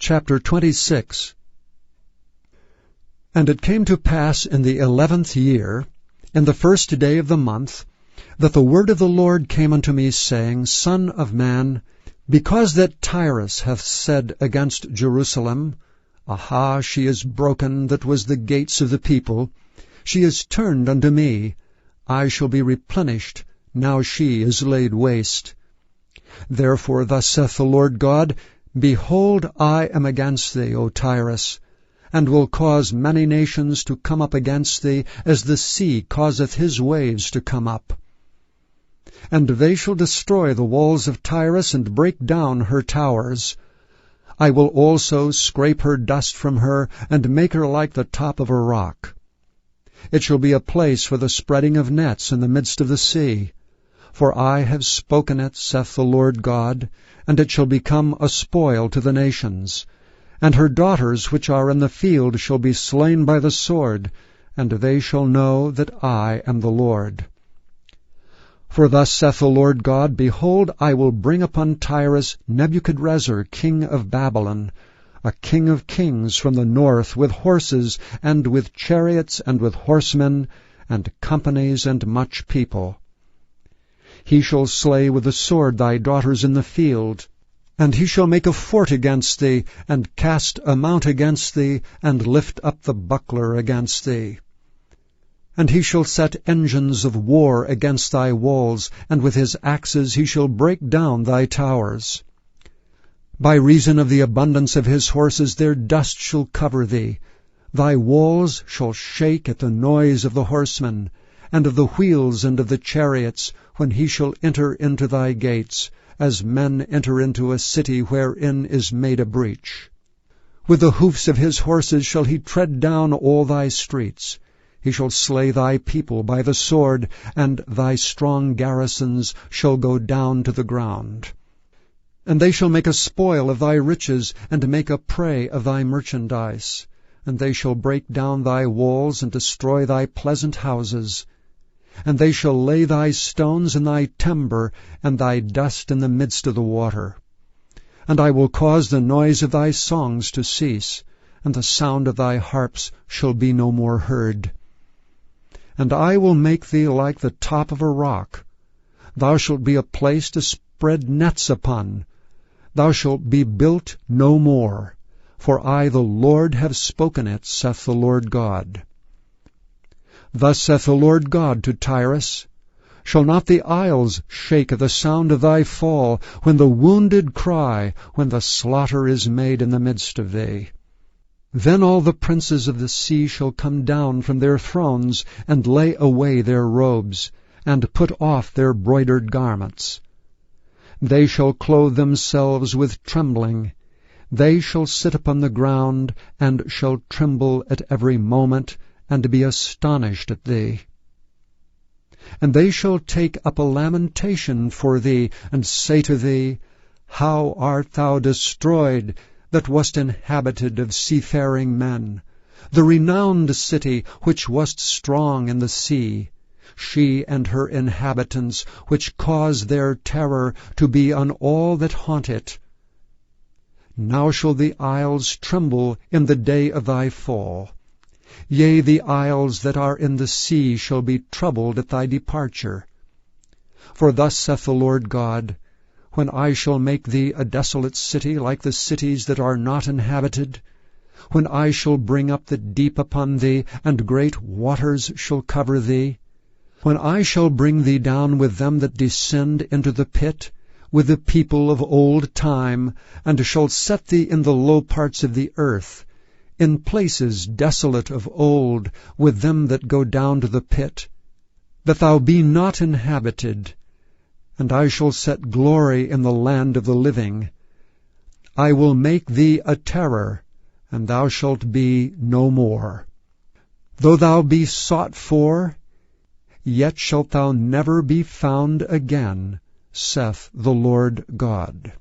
Chapter 26. And it came to pass in the 11th year, in the first day of the month, that the word of the Lord came unto me, saying, Son of man, because that Tyrus hath said against Jerusalem, Aha, she is broken that was the gates of the people, she is turned unto me, I shall be replenished, now she is laid waste. Therefore thus saith the Lord God, Behold, I am against thee, O Tyrus, and will cause many nations to come up against thee, as the sea causeth his waves to come up. And they shall destroy the walls of Tyrus, and break down her towers. I will also scrape her dust from her, and make her like the top of a rock. It shall be a place for the spreading of nets in the midst of the sea. For I have spoken it, saith the Lord God, and it shall become a spoil to the nations. And her daughters which are in the field shall be slain by the sword, and they shall know that I am the Lord. For thus saith the Lord God, Behold, I will bring upon Tyrus Nebuchadrezzar king of Babylon, a king of kings from the north, with horses, and with chariots, and with horsemen, and companies, and much people. He shall slay with the sword thy daughters in the field, and he shall make a fort against thee, and cast a mount against thee, and lift up the buckler against thee. And he shall set engines of war against thy walls, and with his axes he shall break down thy towers. By reason of the abundance of his horses their dust shall cover thee. Thy walls shall shake at the noise of the horsemen, and of the wheels and of the chariots, when he shall enter into thy gates, as men enter into a city wherein is made a breach. With the hoofs of his horses shall he tread down all thy streets. He shall slay thy people by the sword, and thy strong garrisons shall go down to the ground. And they shall make a spoil of thy riches, and make a prey of thy merchandise. And they shall break down thy walls, and destroy thy pleasant houses. And they shall lay thy stones and thy timber, and thy dust in the midst of the water. And I will cause the noise of thy songs to cease, and the sound of thy harps shall be no more heard. And I will make thee like the top of a rock. Thou shalt be a place to spread nets upon. Thou shalt be built no more, for I the Lord have spoken it, saith the Lord God. Thus saith the Lord God to Tyrus, Shall not the isles shake at the sound of thy fall, when the wounded cry, when the slaughter is made in the midst of thee? Then all the princes of the sea shall come down from their thrones, and lay away their robes, and put off their broidered garments. They shall clothe themselves with trembling. They shall sit upon the ground, and shall tremble at every moment, and be astonished at thee. And they shall take up a lamentation for thee, and say to thee, How art thou destroyed, that wast inhabited of seafaring men, the renowned city, which wast strong in the sea, she and her inhabitants, which cause their terror to be on all that haunt it. Now shall the isles tremble in the day of thy fall. Yea, the isles that are in the sea shall be troubled at thy departure. For thus saith the Lord God, When I shall make thee a desolate city, like the cities that are not inhabited, when I shall bring up the deep upon thee, and great waters shall cover thee, when I shall bring thee down with them that descend into the pit, with the people of old time, and shall set thee in the low parts of the earth, in places desolate of old, with them that go down to the pit, that thou be not inhabited. And I shall set glory in the land of the living. I will make thee a terror, and thou shalt be no more. Though thou be sought for, yet shalt thou never be found again, saith the Lord God.